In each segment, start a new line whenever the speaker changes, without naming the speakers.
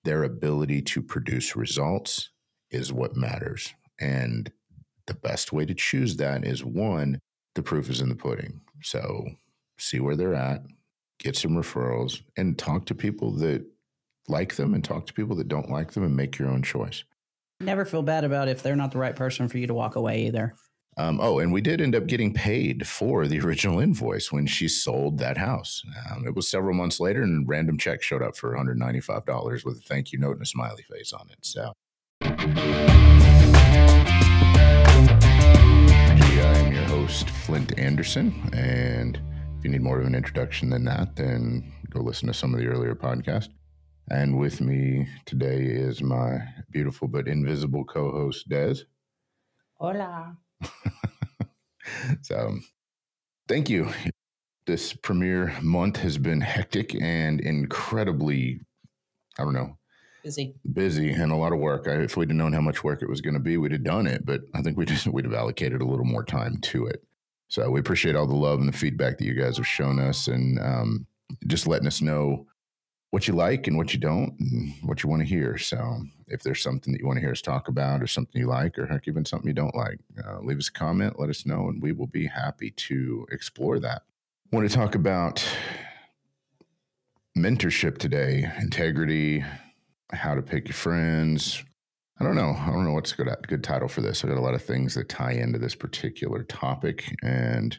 their ability to produce results is what matters. And the best way to choose that is, one, the proof is in the pudding. So see where they're at, get some referrals, and talk to people that like them and talk to people that don't like them, and make your own choice.
Never feel bad about if they're not the right person for you to walk away either.
And we did end up getting paid for the original invoice when she sold that house. It was several months later, and a random check showed up for $195 with a thank you note and a smiley face on it. So I am your host, Flint Anderson. And if you need more of an introduction than that, then go listen to some of the earlier podcasts. And with me today is my beautiful but invisible co-host, Dez.
Hola.
So thank you. This premiere month has been hectic and incredibly, busy and a lot of work. If we'd have known how much work it was going to be, we'd have done it, but I think we'd have allocated a little more time to it. So we appreciate all the love and the feedback that you guys have shown us, and just letting us know what you like and what you don't, and what you want to hear. So if there's something that you want to hear us talk about, or something you like, or heck, even something you don't like, leave us a comment, let us know, and we will be happy to explore that. I want to talk about mentorship today, integrity, how to pick your friends. I don't know what's a good title for this. I got a lot of things that tie into this particular topic, and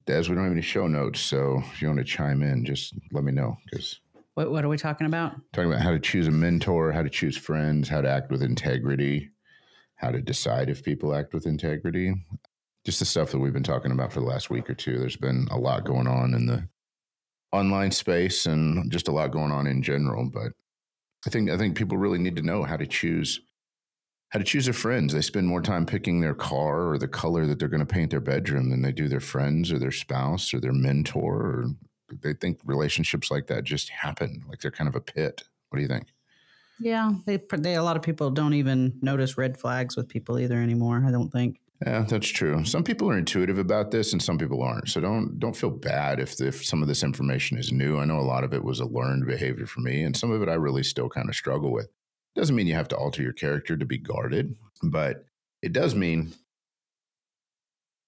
Dez, we don't have any show notes, so if you want to chime in, just let me know. Because
what are we talking about?
Talking about how to choose a mentor, how to choose friends, how to act with integrity, how to decide if people act with integrity. Just the stuff that we've been talking about for the last week or two. There's been a lot going on in the online space, and just a lot going on in general. But I think people really need to know how to choose their friends. They spend more time picking their car or the color that they're going to paint their bedroom than they do their friends or their spouse or their mentor. Or they think relationships like that just happen, like they're kind of a pit. What do you think?
Yeah, a lot of people don't even notice red flags with people either anymore, I don't think.
Yeah, that's true. Some people are intuitive about this and some people aren't. So don't feel bad if some of this information is new. I know a lot of it was a learned behavior for me, and some of it I really still kind of struggle with. Doesn't mean you have to alter your character to be guarded, but it does mean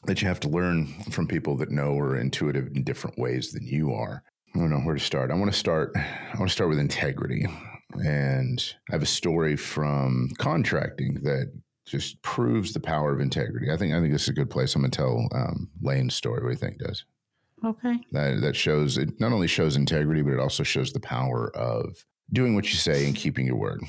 that you have to learn from people that know or are intuitive in different ways than you are. I don't know where to start. I want to start with integrity. And I have a story from contracting that just proves the power of integrity. I think this is a good place. I'm going to tell Lane's story. What do you think, Des?
Okay.
That shows, it not only shows integrity, but it also shows the power of doing what you say and keeping your word.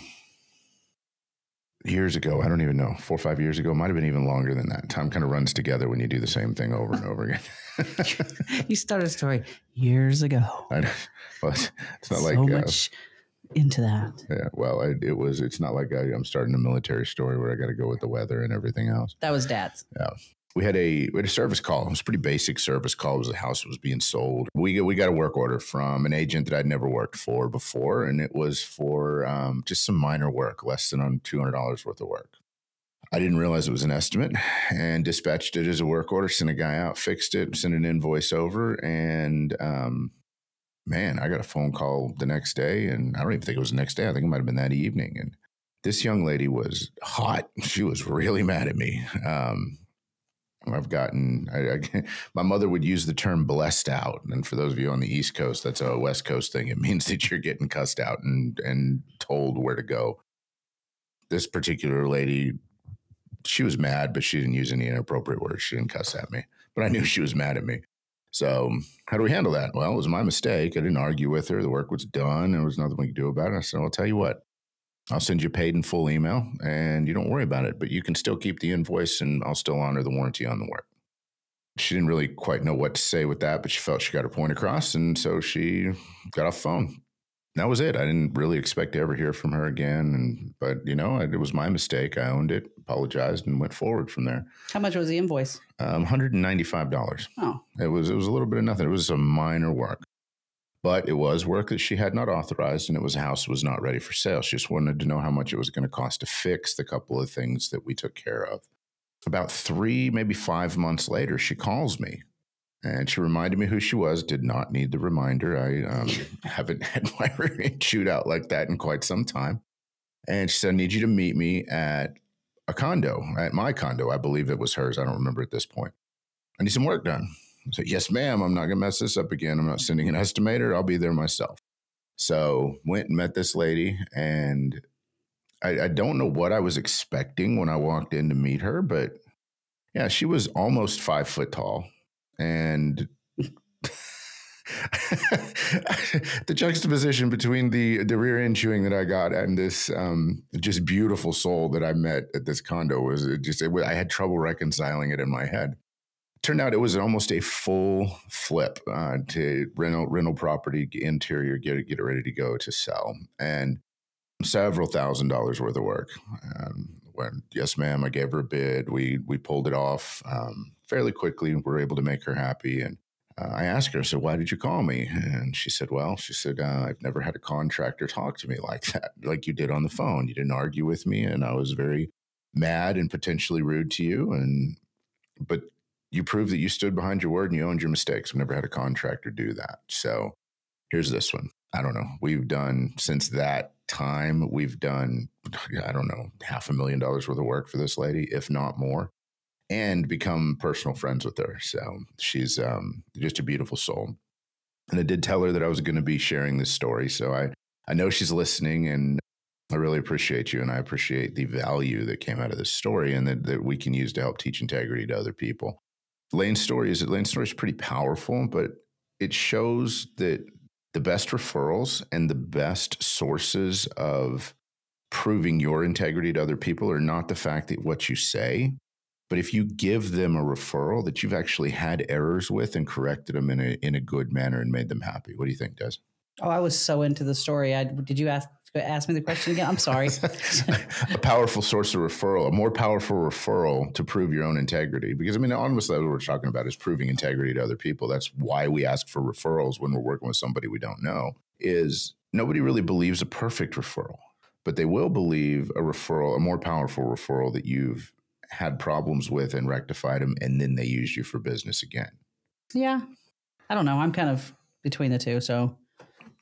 Years ago, I don't even know, 4 or 5 years ago, might have been even longer than that. Time kind of runs together when you do the same thing over and over again.
You started a story years ago.
Well, it's not
so
like
much into that.
Yeah, well, it's not like I'm starting a military story where I got to go with the weather and everything else.
That was Dad's.
Yeah. We had a service call. It was a pretty basic service call. It was a house that was being sold. We got a work order from an agent that I'd never worked for before, and it was for just some minor work, less than $200 worth of work. I didn't realize it was an estimate, and dispatched it as a work order, sent a guy out, fixed it, sent an invoice over, and man, I got a phone call the next day, and I don't even think it was the next day. I think it might have been that evening, and this young lady was hot. She was really mad at me. My mother would use the term blessed out. And for those of you on the East Coast, that's a West Coast thing. It means that you're getting cussed out and told where to go. This particular lady, she was mad, but she didn't use any inappropriate words. She didn't cuss at me, but I knew she was mad at me. So how do we handle that? Well, it was my mistake. I didn't argue with her. The work was done. There was nothing we could do about it. I said, I'll tell you what. I'll send you paid in full email, and you don't worry about it, but you can still keep the invoice, and I'll still honor the warranty on the work. She didn't really quite know what to say with that, but she felt she got her point across, and so she got off the phone. That was it. I didn't really expect to ever hear from her again, but it was my mistake. I owned it, apologized, and went forward from there.
How much was the invoice?
$195. Oh, it was a little bit of nothing. It was some minor work. But it was work that she had not authorized, and it was a house that was not ready for sale. She just wanted to know how much it was going to cost to fix the couple of things that we took care of. About 3, maybe 5 months later, she calls me And she reminded me who she was. Did not need the reminder. I haven't had my shootout like that in quite some time. And she said, I need you to meet me at a condo, at my condo. I believe it was hers. I don't remember at this point. I need some work done. I said, yes, ma'am. I'm not going to mess this up again. I'm not sending an estimator. I'll be there myself. So went and met this lady. And I don't know what I was expecting when I walked in to meet her, but yeah, she was almost 5 foot tall. And the juxtaposition between the rear end chewing that I got and this just beautiful soul that I met at this condo was I had trouble reconciling it in my head. Turned out it was almost a full flip to rental property, interior, get it ready to go to sell, and several $1,000s worth of work. When yes, ma'am, I gave her a bid. We pulled it off fairly quickly. We were able to make her happy, and I asked her, I said, why did you call me? And she said, I've never had a contractor talk to me like that, like you did on the phone. You didn't argue with me, and I was very mad and potentially rude to you, but you proved that you stood behind your word and you owned your mistakes. I've never had a contractor do that. So here's this one. I don't know. We've done, since that time, we've done, I don't know, $500,000 worth of work for this lady, if not more, and become personal friends with her. So she's just a beautiful soul. And I did tell her that I was going to be sharing this story. So I know she's listening, and I really appreciate you. And I appreciate the value that came out of this story and that we can use to help teach integrity to other people. Lane's story is pretty powerful, but it shows that the best referrals and the best sources of proving your integrity to other people are not the fact that what you say, but if you give them a referral that you've actually had errors with and corrected them in a good manner and made them happy. What do you think, Des?
Oh, I was so into the story. Did you ask me the question again? I'm sorry.
A powerful source of referral, a more powerful referral to prove your own integrity. Because, I mean, honestly, what we're talking about is proving integrity to other people. That's why we ask for referrals when we're working with somebody we don't know, is nobody really believes a perfect referral, but they will believe a referral, a more powerful referral that you've had problems with and rectified them, and then they used you for business again.
Yeah. I don't know. I'm kind of between the two, so...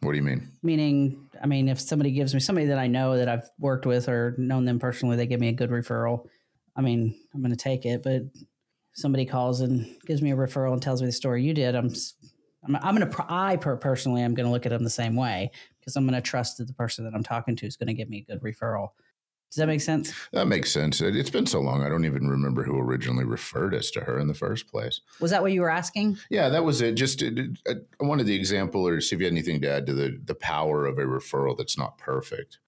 What do you mean?
Meaning, I mean, if somebody gives me somebody that I know that I've worked with or known them personally, they give me a good referral. I mean, I'm going to take it, but somebody calls and gives me a referral and tells me the story you did. I personally am going to look at them the same way because I'm going to trust that the person that I'm talking to is going to give me a good referral. Does that make sense?
That makes sense. It's been so long. I don't even remember who originally referred us to her in the first place.
Was that what you were asking?
Yeah, that was it. Just I wanted the example or see if you had anything to add to the power of a referral that's not perfect.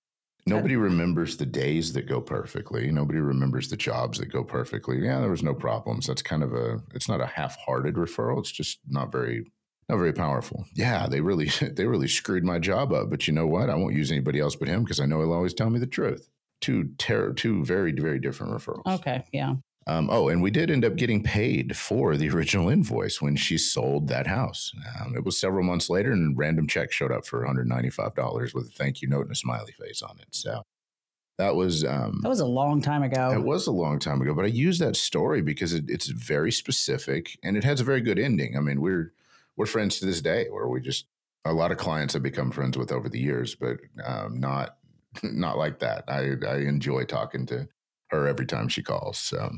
Nobody remembers the days that go perfectly. Nobody remembers the jobs that go perfectly. Yeah, there was no problems. That's kind of it's not a half-hearted referral. It's just not very powerful. Yeah, they really screwed my job up. But you know what? I won't use anybody else but him because I know he'll always tell me the truth. Two very, very different referrals.
Okay, yeah.
And we did end up getting paid for the original invoice when she sold that house. It was several months later, and a random check showed up for $195 with a thank you note and a smiley face on it. So that was
a long time ago.
It was a long time ago, but I use that story because it's very specific and it has a very good ending. I mean, we're friends to this day, where a lot of clients have become friends with over the years, but not like that. I enjoy talking to her every time she calls. So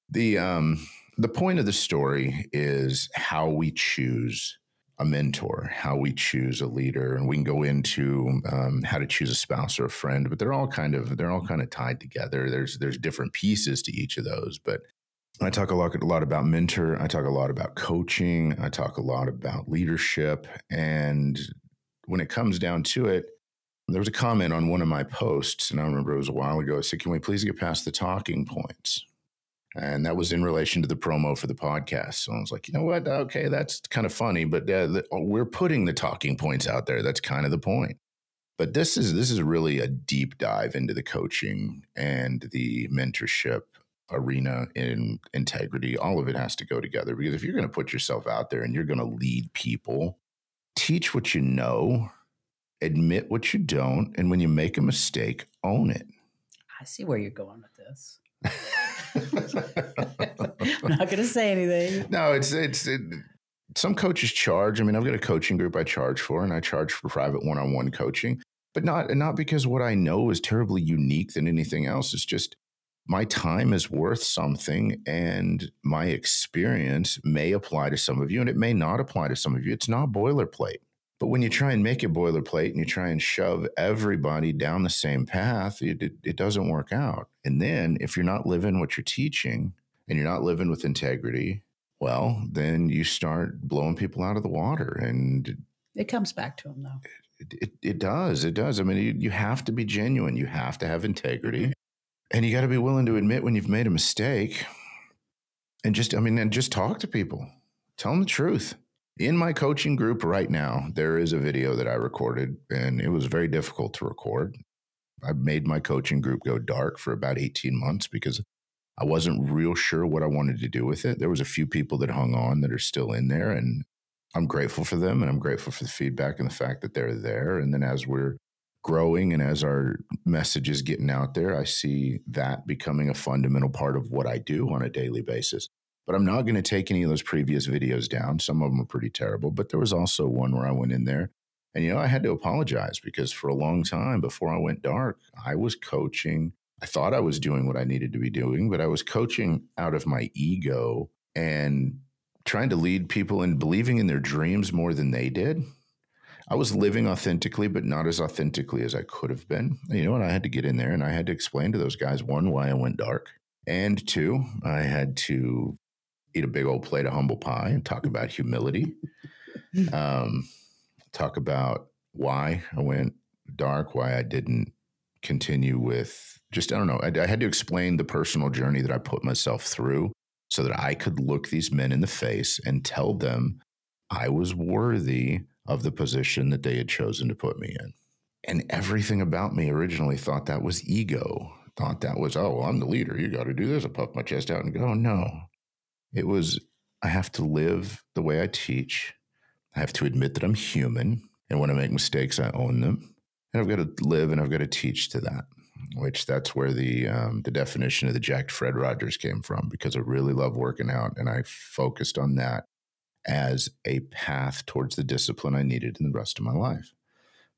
the point of the story is how we choose a mentor, how we choose a leader, and we can go into how to choose a spouse or a friend, but they're all kind of tied together. There's different pieces to each of those, but I talk a lot about mentor. I talk a lot about coaching. I talk a lot about leadership. And when it comes down to it, there was a comment on one of my posts, and I remember it was a while ago. I said, can we please get past the talking points? And that was in relation to the promo for the podcast. So I was like, you know what? Okay, that's kind of funny, but we're putting the talking points out there. That's kind of the point. But this is really a deep dive into the coaching and the mentorship arena in integrity. All of it has to go together, because if you're going to put yourself out there and you're going to lead people, teach what you know, admit what you don't, and when you make a mistake, own it.
I see where you're going with this. I'm not going to say anything.
No, some coaches charge. I mean, I've got a coaching group I charge for, and I charge for private one-on-one coaching, but not because what I know is terribly unique than anything else. It's just my time is worth something, and my experience may apply to some of you, and it may not apply to some of you. It's not boilerplate. But when you try and make it boilerplate and you try and shove everybody down the same path, it doesn't work out. And then if you're not living what you're teaching and you're not living with integrity, well, then you start blowing people out of the water. And
it comes back to them, though.
It does. It does. I mean, you have to be genuine. You have to have integrity. And you got to be willing to admit when you've made a mistake. And just talk to people. Tell them the truth. In my coaching group right now, there is a video that I recorded, and it was very difficult to record. I made my coaching group go dark for about 18 months because I wasn't real sure what I wanted to do with it. There was a few people that hung on that are still in there, and I'm grateful for them, and I'm grateful for the feedback and the fact that they're there. And then as we're growing and as our message is getting out there, I see that becoming a fundamental part of what I do on a daily basis. But I'm not going to take any of those previous videos down. Some of them are pretty terrible, but there was also one where I went in there and, I had to apologize because for a long time before I went dark, I was coaching. I thought I was doing what I needed to be doing, but I was coaching out of my ego and trying to lead people in believing in their dreams more than they did. I was living authentically, but not as authentically as I could have been. And I had to get in there and I had to explain to those guys, one, why I went dark. And two, I had to eat a big old plate of humble pie and talk about humility. Talk about why I went dark, why I didn't continue with I don't know. I had to explain the personal journey that I put myself through so that I could look these men in the face and tell them I was worthy of the position that they had chosen to put me in. And everything about me originally thought that was ego, thought that was, oh, well, I'm the leader. You got to do this. I puff my chest out and go, no. It was, I have to live the way I teach. I have to admit that I'm human. And when I make mistakes, I own them. And I've got to live and I've got to teach to that, which that's where the definition of the jacked Fred Rogers came from, because I really love working out. And I focused on that as a path towards the discipline I needed in the rest of my life.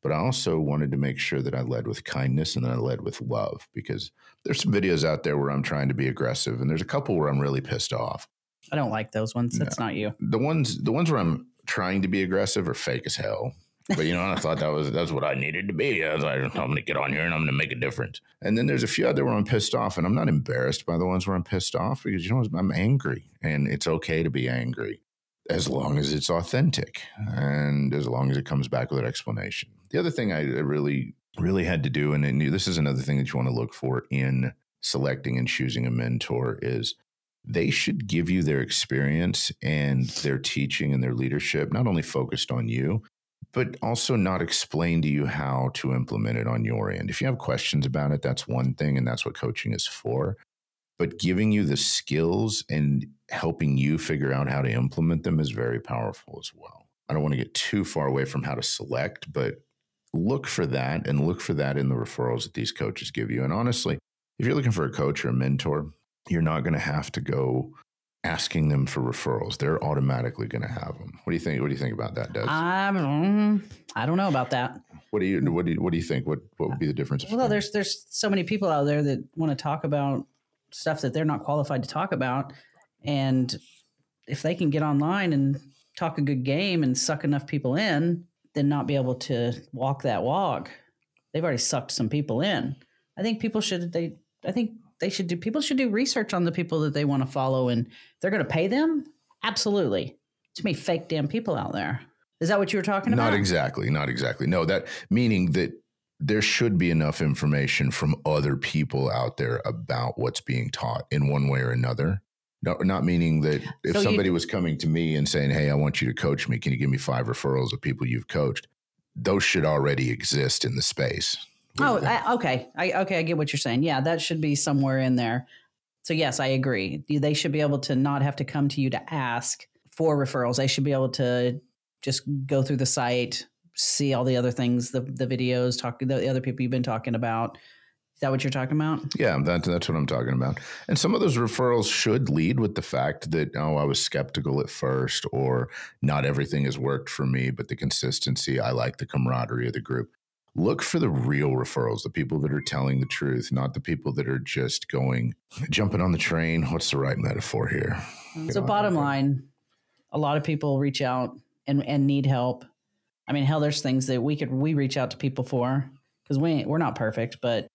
But I also wanted to make sure that I led with kindness and then I led with love, because there's some videos out there where I'm trying to be aggressive. And there's a couple where I'm really pissed off.
I don't like those ones. That's not you.
The ones where I'm trying to be aggressive are fake as hell. But, I thought that's what I needed to be. I was like, I'm going to get on here and I'm going to make a difference. And then there's a few other where I'm pissed off, and I'm not embarrassed by the ones where I'm pissed off because, I'm angry, and it's okay to be angry as long as it's authentic and as long as it comes back with an explanation. The other thing I really, really had to do, and this is another thing that you want to look for in selecting and choosing a mentor, is they should give you their experience and their teaching and their leadership, not only focused on you, but also not explain to you how to implement it on your end. If you have questions about it, that's one thing, and that's what coaching is for. But giving you the skills and helping you figure out how to implement them is very powerful as well. I don't want to get too far away from how to select, but look for that, and look for that in the referrals that these coaches give you. And honestly, if you're looking for a coach or a mentor, you're not going to have to go asking them for referrals. They're automatically going to have them. What do you think? What do you think about that, Des?
I don't know about that.
What do you think? What would be the difference?
Well, there's so many people out there that want to talk about stuff that they're not qualified to talk about. And if they can get online and talk a good game and suck enough people in, then not be able to walk that walk. They've already sucked some people in. I think people should do research on the people that they want to follow, and if they're going to pay them, absolutely. Too many fake damn people out there. Is that what you were talking about?
Not exactly. No, that meaning that there should be enough information from other people out there about what's being taught in one way or another. No, not meaning that if somebody was coming to me and saying, hey, I want you to coach me, can you give me 5 referrals of people you've coached? Those should already exist in the space.
Okay. I get what you're saying. Yeah, that should be somewhere in there. So yes, I agree. They should be able to not have to come to you to ask for referrals. They should be able to just go through the site, see all the other things, the videos, talk to the other people you've been talking about, Is that what you're talking about?
Yeah, that's what I'm talking about. And some of those referrals should lead with the fact that, oh, I was skeptical at first, or not everything has worked for me, but the consistency, I like the camaraderie of the group. Look for the real referrals, the people that are telling the truth, not the people that are just jumping on the train. What's the right metaphor here?
So bottom line, a lot of people reach out and need help. I mean, hell, there's things that we reach out to people for because we're not perfect, but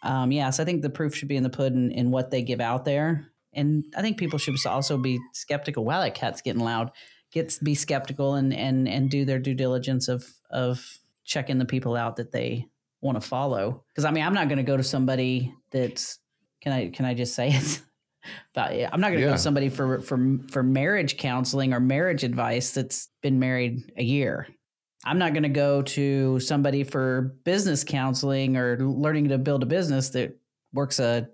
so I think the proof should be in the pudding in what they give out there. And I think people should also be skeptical. Wow, that cat's getting loud. Be skeptical and do their due diligence of checking the people out that they want to follow. Because I mean, I'm not going to go to somebody that's can I just say it? But I'm not going to go to somebody for marriage counseling or marriage advice that's been married a year. I'm not going to go to somebody for business counseling or learning to build a business that works a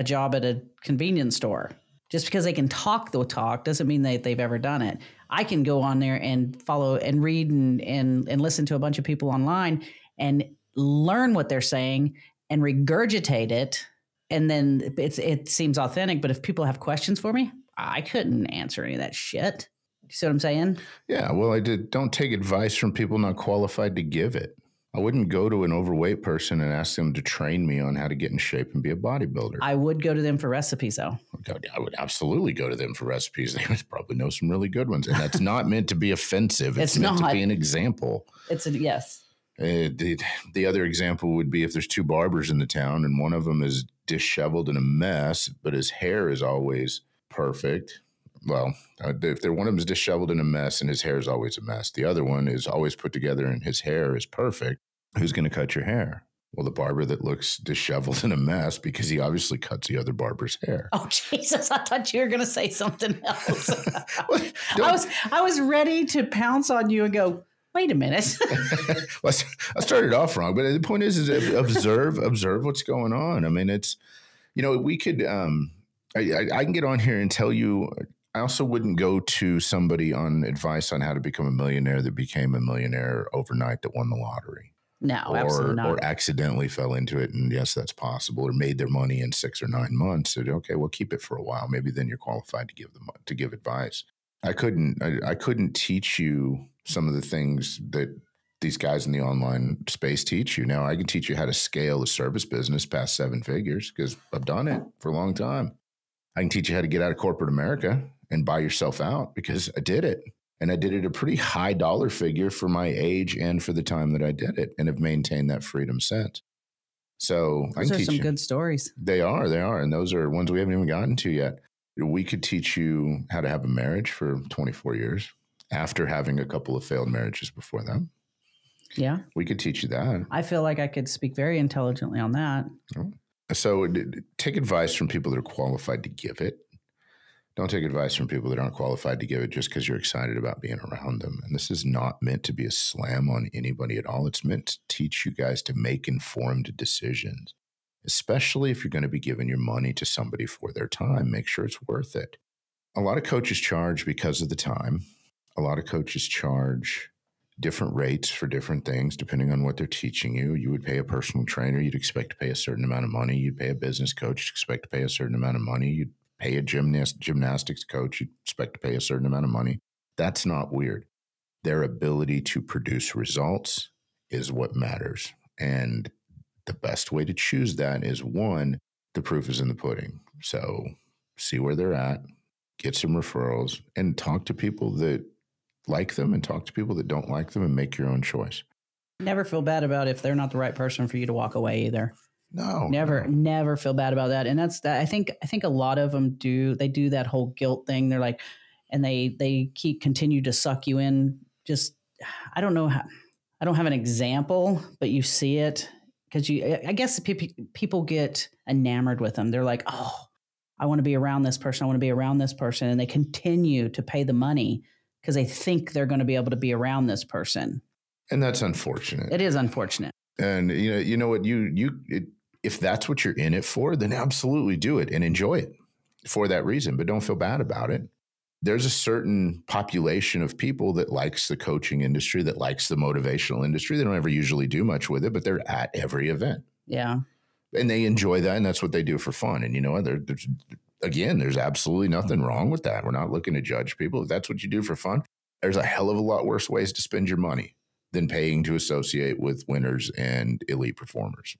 job at a convenience store. Just because they can talk the talk doesn't mean that they've ever done it. I can go on there and follow and read and listen to a bunch of people online and learn what they're saying and regurgitate it. And then it seems authentic. But if people have questions for me, I couldn't answer any of that shit. You see what I'm saying?
Yeah, well, don't take advice from people not qualified to give it. I wouldn't go to an overweight person and ask them to train me on how to get in shape and be a bodybuilder.
I would go to them for recipes, though.
I would absolutely go to them for recipes. They would probably know some really good ones. And that's not meant to be offensive. It's meant to be an example.
Yes.
The other example would be if there's two barbers in the town and one of them is disheveled and a mess, but his hair is always perfect. Well, if one of them is disheveled and a mess and his hair is always a mess, the other one is always put together and his hair is perfect, who's going to cut your hair? Well, the barber that looks disheveled and a mess because he obviously cuts the other barber's hair.
Oh, Jesus. I thought you were going to say something else. I was ready to pounce on you and go, wait a minute.
Well, I started off wrong, but the point is observe what's going on. I mean, it's, we could, I can get on here and tell you, I also wouldn't go to somebody on advice on how to become a millionaire that became a millionaire overnight that won the lottery.
No, absolutely not.
Or accidentally fell into it. And yes, that's possible. Or made their money in 6 or 9 months. So, okay, well, keep it for a while. Maybe then you're qualified to give advice. I couldn't teach you some of the things that these guys in the online space teach you. Now, I can teach you how to scale a service business past 7 figures because I've done it for a long time. I can teach you how to get out of corporate America and buy yourself out because I did it. And I did it at a pretty high dollar figure for my age and for the time that I did it, and have maintained that freedom since. So
those are some good stories.
They are. And those are ones we haven't even gotten to yet. We could teach you how to have a marriage for 24 years after having a couple of failed marriages before them.
Yeah.
We could teach you that.
I feel like I could speak very intelligently on that.
So take advice from people that are qualified to give it. Don't take advice from people that aren't qualified to give it just because you're excited about being around them. And this is not meant to be a slam on anybody at all. It's meant to teach you guys to make informed decisions, especially if you're going to be giving your money to somebody for their time. Make sure it's worth it. A lot of coaches charge because of the time. A lot of coaches charge different rates for different things, depending on what they're teaching you. You would pay a personal trainer, you'd expect to pay a certain amount of money. You'd pay a business coach, you'd expect to pay a certain amount of money. You'd pay a gymnastics coach, you'd expect to pay a certain amount of money. That's not weird. Their ability to produce results is what matters. And the best way to choose that is, one, the proof is in the pudding. So see where they're at, get some referrals, and talk to people that like them and talk to people that don't like them, and make your own choice.
Never feel bad about if they're not the right person for you to walk away either.
No,
never feel bad about that. And that's that. I think a lot of them do that whole guilt thing. They're like, and they continue to suck you in. Just, I don't know how, I don't have an example, but you see it because I guess people get enamored with them. They're like, oh, I want to be around this person. I want to be around this person. And they continue to pay the money because they think they're going to be able to be around this person.
And that's unfortunate.
It is unfortunate.
And you know what, if that's what you're in it for, then absolutely do it and enjoy it for that reason, but don't feel bad about it. There's a certain population of people that likes the coaching industry, that likes the motivational industry. They don't ever usually do much with it, but they're at every event.
Yeah.
And they enjoy that, and that's what they do for fun. And you know what? There's absolutely nothing wrong with that. We're not looking to judge people. If that's what you do for fun, there's a hell of a lot worse ways to spend your money than paying to associate with winners and elite performers.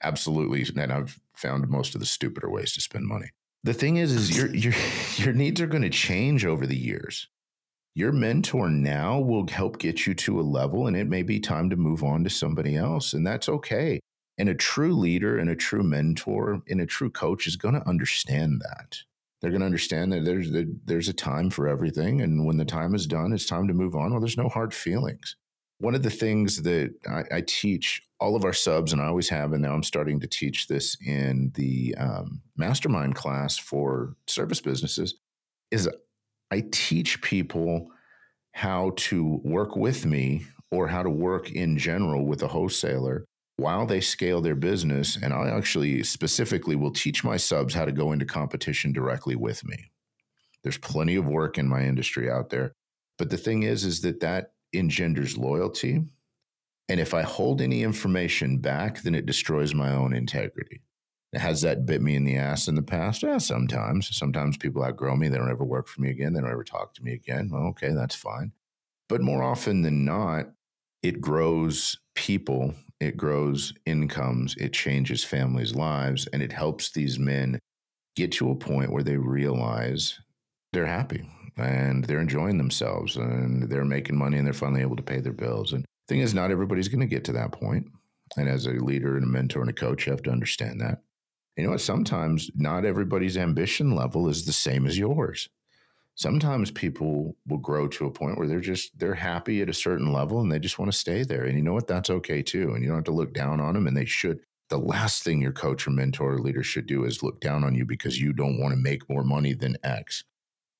Absolutely, and I've found most of the stupider ways to spend money. The thing is your needs are going to change over the years. Your mentor now will help get you to a level, and it may be time to move on to somebody else, and that's okay. And a true leader and a true mentor and a true coach is going to understand that. They're going to understand that there's a time for everything, and when the time is done, it's time to move on. Well, there's no hard feelings. One of the things that I teach all of our subs, and I always have, and now I'm starting to teach this in the mastermind class for service businesses, is I teach people how to work with me or how to work in general with a wholesaler while they scale their business. And I actually specifically will teach my subs how to go into competition directly with me. There's plenty of work in my industry out there. But the thing is that engenders loyalty. And if I hold any information back, then it destroys my own integrity. Has that bit me in the ass in the past? Yeah, sometimes. Sometimes people outgrow me. They don't ever work for me again. They don't ever talk to me again. Well, okay, that's fine. But more often than not, it grows people, it grows incomes, it changes families' lives, and it helps these men get to a point where they realize they're happy and they're enjoying themselves and they're making money and they're finally able to pay their bills. And the thing is, not everybody's going to get to that point. And as a leader and a mentor and a coach, you have to understand that. You know what? Sometimes not everybody's ambition level is the same as yours. Sometimes people will grow to a point where they're happy at a certain level and they just want to stay there. And you know what? That's okay too. And you don't have to look down on them, and they should. The last thing your coach or mentor or leader should do is look down on you because you don't want to make more money than X.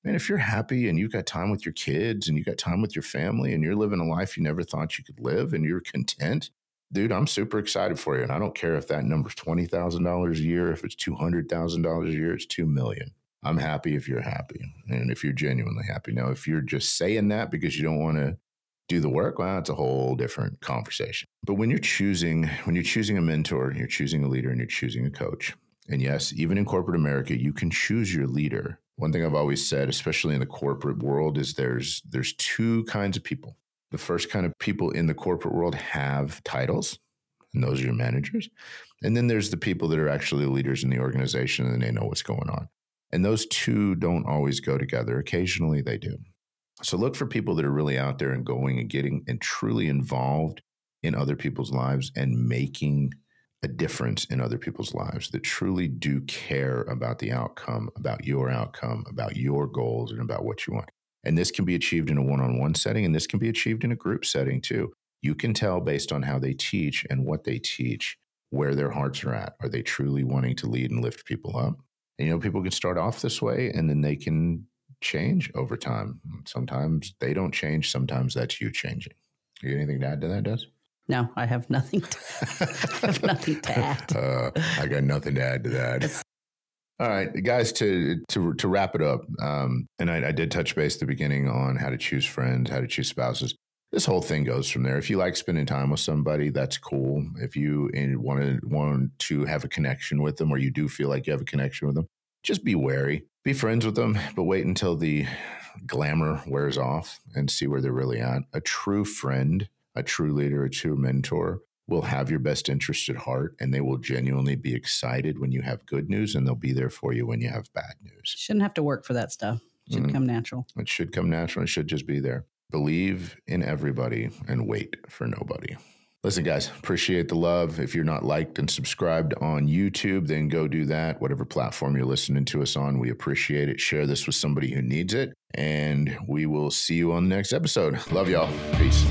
And if you're happy and you've got time with your kids and you've got time with your family and you're living a life you never thought you could live and you're content, dude, I'm super excited for you. And I don't care if that number's $20,000 a year, if it's $200,000 a year, it's $2 million. I'm happy if you're happy and if you're genuinely happy. Now, if you're just saying that because you don't want to do the work, well, that's a whole different conversation. But when you're choosing a mentor, you're choosing a leader, and you're choosing a coach. And yes, even in corporate America, you can choose your leader. One thing I've always said, especially in the corporate world, is there's two kinds of people. The first kind of people in the corporate world have titles, and those are your managers. And then there's the people that are actually leaders in the organization and they know what's going on. And those two don't always go together. Occasionally they do. So look for people that are really out there and going and getting and truly involved in other people's lives and making a difference in other people's lives, that truly do care about the outcome, about your goals, and about what you want. And this can be achieved in a one-on-one setting, and this can be achieved in a group setting too. You can tell based on how they teach and what they teach where their hearts are at. Are they truly wanting to lead and lift people up? And, you know, people can start off this way and then they can change over time. Sometimes they don't change. Sometimes that's you changing. You got anything to add to that, Des?
No, I have nothing to add.
I got nothing to add to that. All right, guys, to wrap it up, and I did touch base at the beginning on how to choose friends, how to choose spouses. This whole thing goes from there. If you like spending time with somebody, that's cool. If you want to have a connection with them, or you do feel like you have a connection with them, just be wary. Be friends with them, but wait until the glamour wears off and see where they're really at. A true friend, a true leader, a true mentor will have your best interest at heart, and they will genuinely be excited when you have good news, and they'll be there for you when you have bad news.
Shouldn't have to work for that stuff. It should come natural.
It should come natural. It should just be there. Believe in everybody and wait for nobody. Listen, guys, appreciate the love. If you're not liked and subscribed on YouTube, then go do that. Whatever platform you're listening to us on, we appreciate it. Share this with somebody who needs it, and we will see you on the next episode. Love y'all. Peace.